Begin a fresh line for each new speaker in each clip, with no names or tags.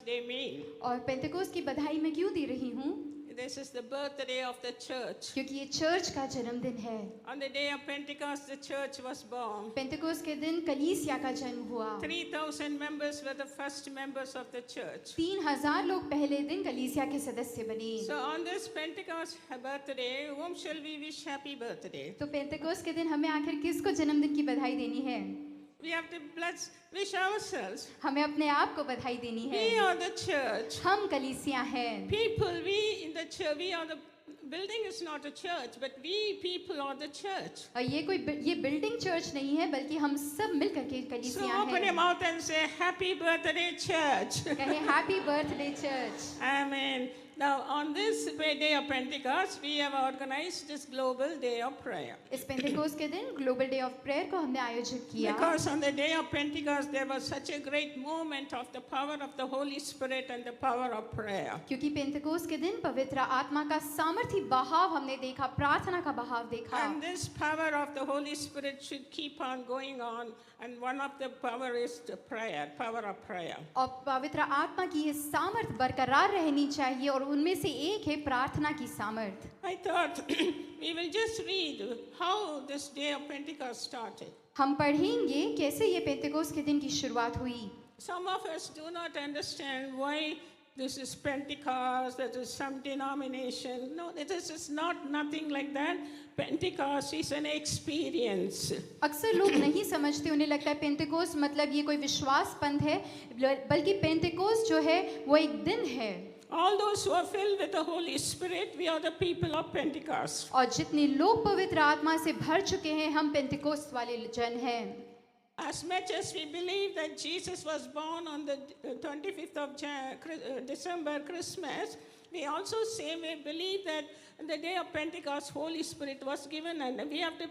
They mean
और Pentecost की बधाई मैं क्यों दे रही हूँ?
this is the birthday of the church.
क्योंकि ये चर्च का जन्मदिन है।
On the day of Pentecost, the church was born.
Pentecost के दिन कलीसिया का जन्म हुआ।
3,000 members were the first members of the church.
3,000 लोग पहले दिन कलीसिया के सदस्य बने।
So on this Pentecost birthday, whom shall we wish happy birthday?
तो पेंटेकोस्ट के दिन हमें आखिर किसको जन्मदिन की बधाई देनी है?
We have to wish ourselves.
हमें अपने आप को बधाई देनी है।
We are the church.
हम कलीसिया हैं।
People, we in the church, we are the building is not a church, but we people are the church.
और ये बिल्डिंग चर्च नहीं है, बल्कि हम सब मिलकर के
So
कलीसिया
open your
हैं।
mouth and say, Happy birthday, church.
कहे happy birthday church.
Amen. Now, on this day of Pentecost, we have organized this global day of prayer.
इस पेंटेकोस्ट के दिन ग्लोबल डे ऑफ प्रेयर को हमने आयोजित किया।
Because on the day of Pentecost, there was such a great movement of the power of the Holy Spirit and the power of prayer.
क्योंकि Pentecost के दिन पवित्र आत्मा का सामर्थी बहाव हमने देखा, प्रार्थना का बहाव देखा।
And this power of the Holy Spirit should keep on going on. And one of the power is the prayer, power of prayer.
और पवित्र आत्मा की ये सामर्थ बरकरार रहनी चाहिए और उनमें से एक है प्रार्थना की सामर्थ।
I thought we will just read how this day of Pentecost started.
हम पढ़ेंगे कैसे ये पेंटेकोस्ट के दिन की शुरुआत हुई।
Some of us do not understand why this is Pentecost, that is some denomination. No, this is not nothing like that. Pentecost is an experience.
अक्सर लोग नहीं समझते, उन्हें लगता है पेंटेकोस्ट मतलब ये कोई विश्वास पंथ है, बल्कि पेंटेकोस्ट जो है वो एक दिन है।
All those who are filled with the Holy Spirit, we are the people of Pentecost.
और जितने लोग पवित्र आत्मा से भर चुके हैं, हम पेंटेकोस्ट वाले जन हैं।
As much as we believe that Jesus was born on the 25th of December, Christmas, we also say we believe that on the day of Pentecost, Holy Spirit was given, and we have to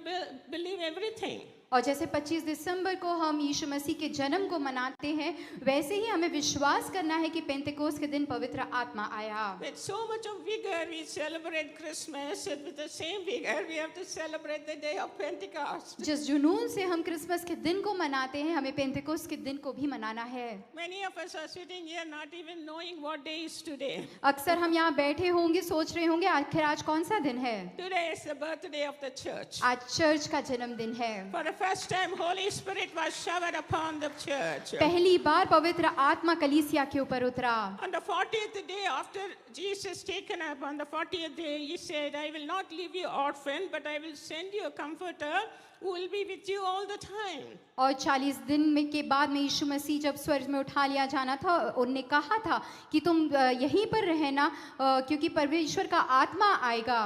believe everything.
और जैसे 25 दिसंबर को हम यीशु मसीह के जन्म को मनाते हैं, वैसे ही हमें विश्वास करना है कि पेंटेकोस्ट के दिन पवित्र आत्मा आया।
With so much of vigor we celebrate Christmas, and with the same vigor we have to celebrate the day of Pentecost.
जिस जुनून से हम क्रिसमस के दिन को मनाते हैं, हमें पेंटेकोस्ट के दिन को भी मनाना है।
Many of us are sitting here not even knowing what day is today.
अक्सर हम यहाँ बैठे होंगे, सोच रहे होंगे आखिर आज कौन सा दिन है।
Today is the birthday of the church.
आज चर्च का जन्मदिन है।
For the first time, Holy Spirit was showered upon the church.
पहली बार पवित्र आत्मा कलीसिया के ऊपर उतरा।
On the 40th day after Jesus taken up, on the 40th day, he said, I will not leave you orphan, but I will send you a comforter who will be with you all the time.
और 40 दिन में के बाद में यीशु मसीह जब स्वर्ग में उठा लिया जाना था, उन्होंने कहा था कि तुम यहीं पर रहना, क्योंकि परमेश्वर का आत्मा आएगा।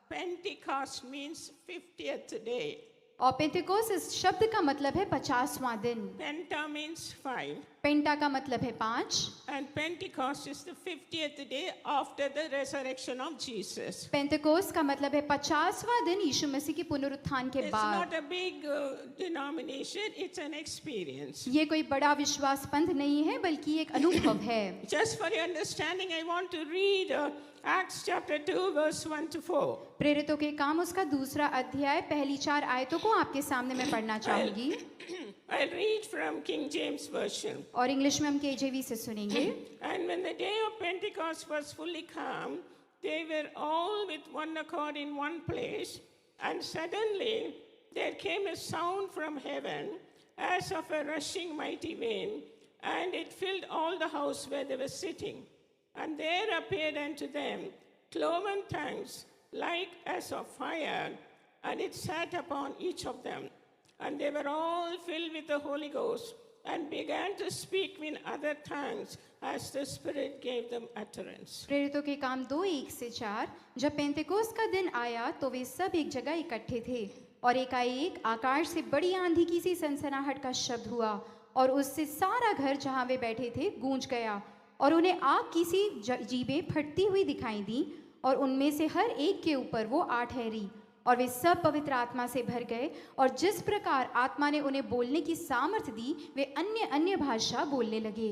Pentecost means 50th day.
और पेंटेकोस्ट इस शब्द का मतलब है 50वां दिन।
Penta means 5.
पेंटा का मतलब है 5।
And Pentecost is the 50th day after the resurrection of Jesus.
Pentecost का मतलब है 50वां दिन यीशु मसीह के पुनरुत्थान के
It's
बाद।
not a big denomination, it's an experience.
ये कोई बड़ा विश्वास पंथ नहीं है, बल्कि एक अनुभव है।
Just for your understanding, I want to read Acts chapter 2 verse 1 to 4.
प्रेरितों के काम उसका 2 अध्याय पहली 4 आयतों को आपके सामने मैं पढ़ना चाहूंगी।
I'll read from King James Version.
और इंग्लिश में हम KJV से सुनेंगे।
And when the day of Pentecost was fully come, they were all with one accord in one place, and suddenly there came a sound from heaven as of a rushing mighty wind, and it filled all the house where they were sitting. And there appeared unto them cloven tongues like as of fire, and it sat upon each of them. And they were all filled with the Holy Ghost, and began to speak in other tongues as the Spirit gave them utterance.
प्रेरितों के काम 2:1-4। जब पेंतेकोस्त का दिन आया तो वे सब एक जगह इकट्ठे थे, और एकाएक आकाश से बड़ी आंधी की सी सनसनाहट का शब्द हुआ, और उससे सारा घर जहाँ वे बैठे थे गूंज गया, और उन्हें आग की सी जीभें फटती हुई दिखाई दी, और उनमें से हर एक के ऊपर वो आ ठहरी, और वे सब पवित्र आत्मा से भर गए, और जिस प्रकार आत्मा ने उन्हें बोलने की सामर्थ दी, वे अन्य अन्य भाषा बोलने लगे।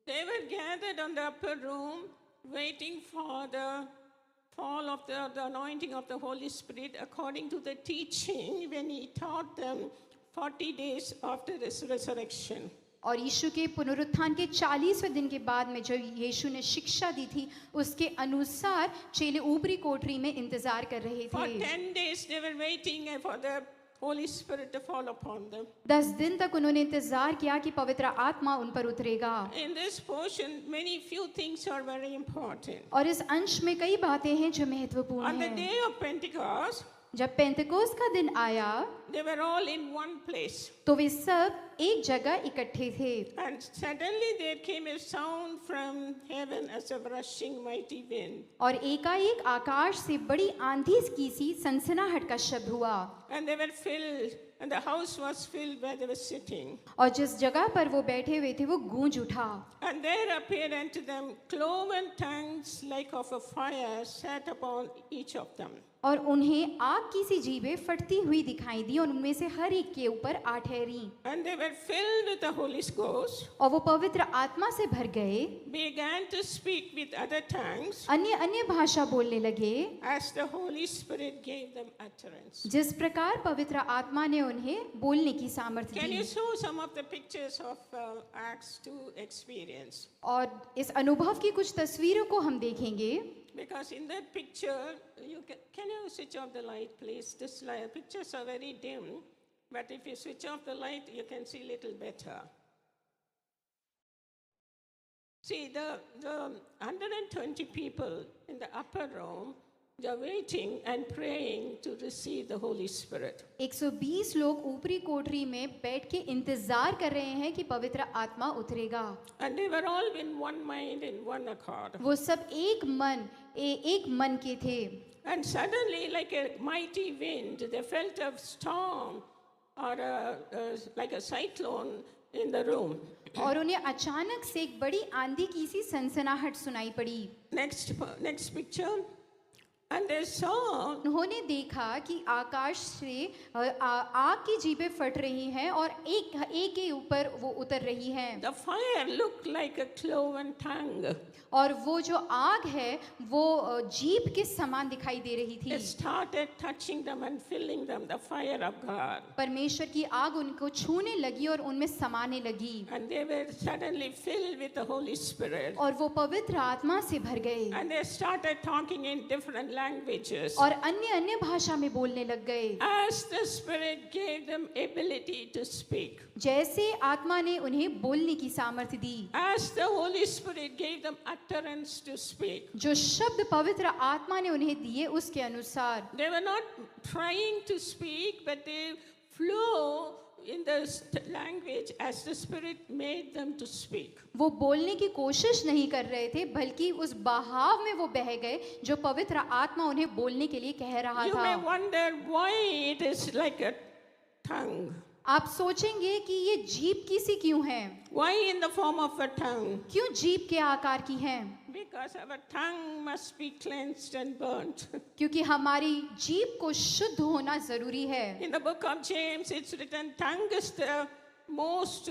They were gathered on the upper room, waiting for the fall of the anointing of the Holy Spirit, according to the teaching when he taught them 40 days after his resurrection.
और यीशु के पुनरुत्थान के 40वें दिन के बाद में जो यीशु ने शिक्षा दी थी उसके अनुसार चेले ऊपरी कोठरी में इंतजार कर रहे
For
थे।
10 days they were waiting for the Holy Spirit to fall upon them.
10 दिन तक उन्होंने इंतजार किया कि पवित्र आत्मा उन पर उतरेगा।
In this portion, many few things are very important.
और इस अंश में कई बातें हैं जो महत्वपूर्ण
On the
हैं।
day of Pentecost,
जब पेंतकोस्त का दिन आया
they were all in one place.
तो वे सब एक जगह इकट्ठे थे
And suddenly there came a sound from heaven as of rushing mighty wind.
और एकाएक आकाश से बड़ी आंधी की सी सनसनाहट का शब्द हुआ
And they were filled, and the house was filled where they were sitting.
और जिस जगह पर वो बैठे हुए थे वो गूंज उठा
And there appeared unto them cloven tongues like of a fire sat upon each of them.
और उन्हें आग की सी जीभें फटती हुई दिखाई दी और उनमें से हर एक के ऊपर आ ठहरी
And they were filled with the Holy Ghost,
और वो पवित्र आत्मा से भर गए,
began to speak with other tongues
अन्य अन्य भाषा बोलने लगे
as the Holy Spirit gave them utterance.
जिस प्रकार पवित्र आत्मा ने उन्हें बोलने की सामर्थ्य
Can you
the.
show some of the pictures of Acts 2 experience?
और इस अनुभव की कुछ तस्वीरों को हम देखेंगे
Because in that picture, can you switch off the light, please? This light, pictures are very dim, but if you switch off the light, you can see little better. See, the 120 people in the upper room, they are waiting and praying to receive the Holy Spirit.
120 लोग ऊपरी कोठरी में बैठ के इंतजार कर रहे हैं कि पवित्र आत्मा उतरेगा।
And they were all in one mind, in one accord.
वो सब एक मन के थे
And suddenly, like a mighty wind, they felt a storm or like a cyclone in the room.
और उन्हें अचानक से एक बड़ी आंधी की सी सनसनाहट सुनाई पड़ी।
Next picture. And they saw
उन्होंने देखा कि आकाश से आग की जीभें फट रही हैं और एक के ऊपर वो उतर रही हैं
the fire looked like a cloven tongue.
और वो जो आग है वो जीभ के समान दिखाई दे रही थी।
It started touching them and filling them, the fire of God.
परमेश्वर की आग उनको छूने लगी और उनमें समाने लगी
And they were suddenly filled with the Holy Spirit.
और वो पवित्र आत्मा से भर गए
And they started talking in different languages.
और अन्य भाषा में बोलने लग गए
As the Spirit gave them ability to speak.
जैसे आत्मा ने उन्हें बोलने की सामर्थ्य दी।
As the Holy Spirit gave them utterance to speak.
जो शब्द पवित्र आत्मा ने उन्हें दिए उसके अनुसार
They were not trying to speak, but they flew in the language as the Spirit made them to speak.
वो बोलने की कोशिश नहीं कर रहे थे बल्कि उस बहाव में वो बह गए जो पवित्र आत्मा उन्हें बोलने के लिए कह रहा
You
था।
may wonder why it is like a tongue.
आप सोचेंगे कि ये जीभ की सी क्यों है,
Why in the form of a tongue?
क्यों जीभ के आकार की है?
Because our tongue must be cleansed and burnt.
क्योंकि हमारी जीभ को शुद्ध होना जरूरी है।
In the book of James, it's written, tongue is the most,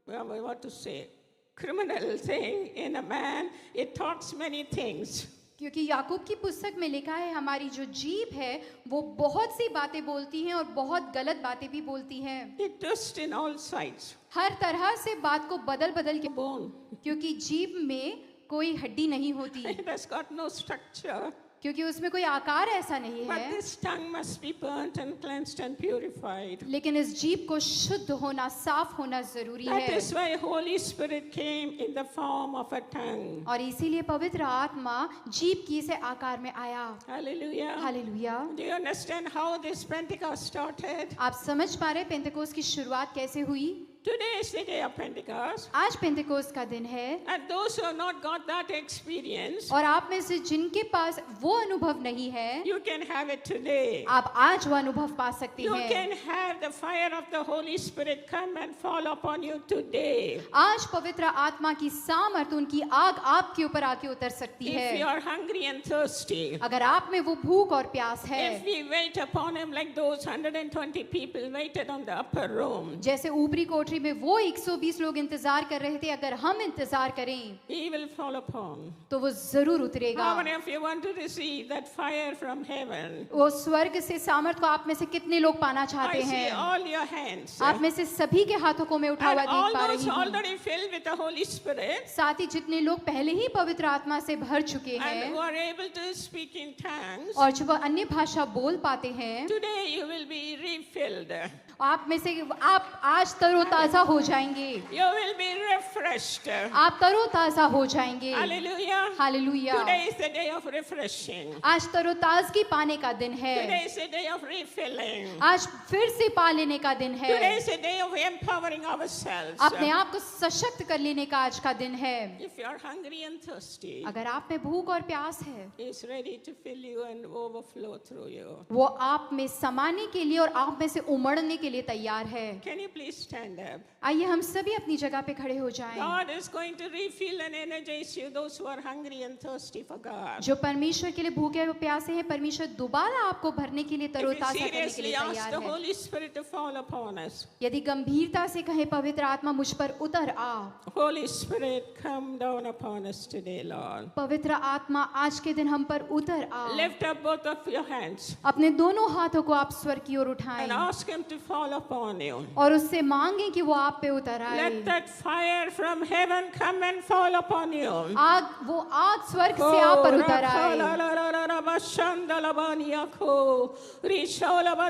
what to say, criminal thing in a man. It talks many things.
क्योंकि याकूब की पुस्तक में लिखा है हमारी जो जीभ है वो बहुत सी बातें बोलती हैं और बहुत गलत बातें भी बोलती हैं।
It twists in all sides.
हर तरह से बात को बदल के
Bone.
क्योंकि जीभ में कोई हड्डी नहीं होती
It has got no structure.
क्योंकि उसमें कोई आकार ऐसा नहीं
But
है।
this tongue must be burnt and cleansed and purified.
लेकिन इस जीभ को शुद्ध होना, साफ होना जरूरी
That
है।
is why Holy Spirit came in the form of a tongue.
और इसीलिए पवित्र आत्मा जीभ की से आकार में आया।
Hallelujah.
Hallelujah.
Do you understand how this Pentecost started?
आप समझ पा रहे पेंतेकोस्त की शुरुआत कैसे हुई?
Today is the day of Pentecost.
आज पेंतेकोस्त का दिन है
And those who have not got that experience,
और आप में से जिनके पास वो अनुभव नहीं है
you can have it today.
आप आज वो अनुभव पा सकते
You
हैं।
can have the fire of the Holy Spirit come and fall upon you today.
आज पवित्र आत्मा की सामर्थ उनकी आग आपके ऊपर आके उतर सकती
If you
है।
are hungry and thirsty,
अगर आप में वो भूख और प्यास
if
है
we wait upon him like those 120 people waited on the upper room,
जैसे ऊपरी कोठरी गठरी में वो 120 लोग इंतजार कर रहे थे, अगर हम इंतजार करें
He will fall upon.
तो वो जरूर
How
उतरेगा।
many of you want to receive that fire from heaven?
वो स्वर्ग से सामर्थ को आप में से कितने लोग पाना चाहते
I see
हैं?
all your hands.
आप में से सभी के हाथों को मैं उठा
And
हुआ
all
देख पा
those
रही हूँ।
already filled with the Holy Spirit
साथ ही जितने लोग पहले ही पवित्र आत्मा से भर चुके
and
हैं
who are able to speak in tongues,
और जो वह अन्य भाषा बोल पाते हैं,
today you will be refilled.
आप में से आप आज तरोताजा हो जाएंगे।
You will be refreshed.
आप तरोताजा हो जाएंगे।
Hallelujah.
Hallelujah.
Today is the day of refreshing.
आज तरोताजगी पाने का दिन है।
Today is the day of refilling.
आज फिर से पा लेने का दिन
Today
है।
is the day of empowering ourselves.
अपने आप को सशक्त कर लेने का आज का दिन है।
If you are hungry and thirsty,
अगर आप में भूख और प्यास है,
He is ready to fill you and overflow through you.
वो आप में समाने के लिए और आप में से उमड़ने के लिए तैयार है।
Can you please stand up?
आइए हम सभी अपनी जगह पे खड़े हो जाएं।
God is going to refill and energize you, those who are hungry and thirsty for God.
जो परमेश्वर के लिए भूखे और प्यासे हैं, परमेश्वर दोबारा आपको भरने के लिए
If you
तरोताजा करने के
seriously
लिए
ask
तैयार
the
है।
Holy Spirit to fall upon us,
यदि गंभीरता से कहे पवित्र आत्मा मुझ पर उतर आ,
Holy Spirit, come down upon us today, Lord.
पवित्र आत्मा आज के दिन हम पर उतर आ।
Lift up both of your hands
अपने दोनों हाथों को आप स्वर की ओर उठाएं
and ask Him to fall upon you.
और उससे मांगे कि वो आप पे उतर आए।
Let that fire from heaven come and fall upon you.
आग, वो आग स्वर्ग से आप पर उतर आए।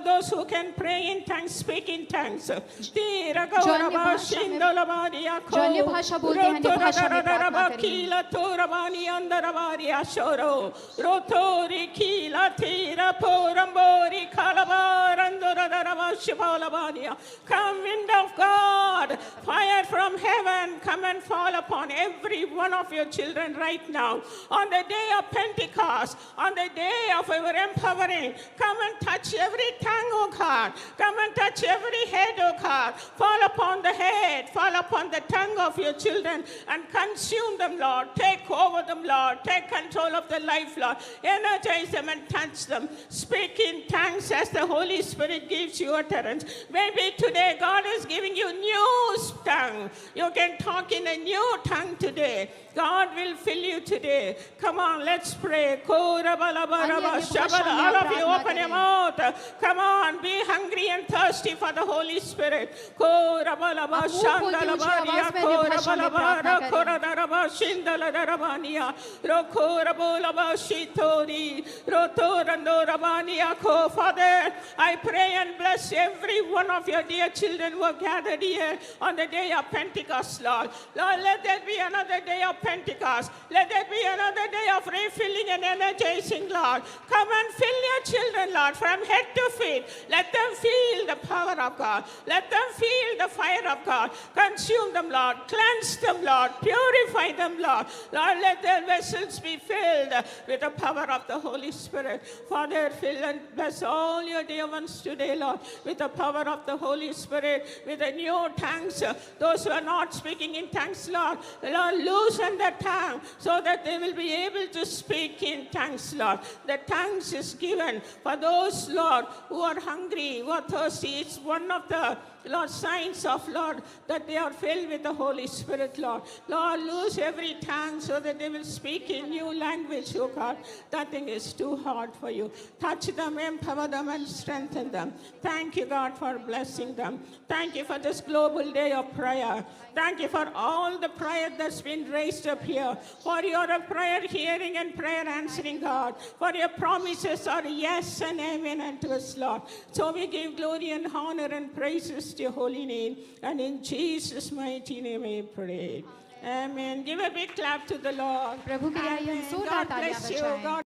Those who can pray in tongues, speak in tongues.
जो अन्य भाषा बोलते हैं, अन्य भाषा में प्रार्थना
Come, wind of God, fire from heaven, come and fall upon every one of your children right now. On the day of Pentecost, on the day of our empowering, come and touch every tongue, oh God. Come and touch every head, oh God. Fall upon the head, fall upon the tongue of your children and consume them, Lord. Take over them, Lord. Take control of their life, Lord. Energize them and touch them. Speak in tongues as the Holy Spirit gives you utterance. Maybe today God is giving you new tongue. You can talk in a new tongue today. God will fill you today. Come on, let's pray. All of you open your mouth. Come on, be hungry and thirsty for the Holy Spirit. Father, I pray and bless every one of your dear children who are gathered here on the day of Pentecost, Lord. Lord, let there be another day of Pentecost. Let there be another day of refilling and energizing, Lord. Come and fill your children, Lord, from head to feet. Let them feel the power of God. Let them feel the fire of God. Consume them, Lord. Cleanse them, Lord. Purify them, Lord. Lord, let their vessels be filled with the power of the Holy Spirit. Father, fill and bless all your dear ones today, Lord, with the power of the Holy Spirit, with the new tongues. Those who are not speaking in tongues, Lord, loosen the tongue so that they will be able to speak in tongues, Lord. The tongues is given for those, Lord, who are hungry, who are thirsty. It's one of the, Lord, signs of, Lord, that they are filled with the Holy Spirit, Lord. Lord, loose every tongue so that they will speak in new language, oh God. Nothing is too hard for you. Touch them, empower them, and strengthen them. Thank you, God, for blessing them. Thank you for this global day of prayer. Thank you for all the prayer that's been raised up here. For your prayer hearing and prayer answering, God. For your promises are yes and amen unto us, Lord. So we give glory and honor and praises to your holy name. And in Jesus' mighty name we pray. Amen. Give a big clap to the Lord.
प्रभु के लिए हम
Amen.
जोरदार
God
तालियां
bless you.
बजाएं।
God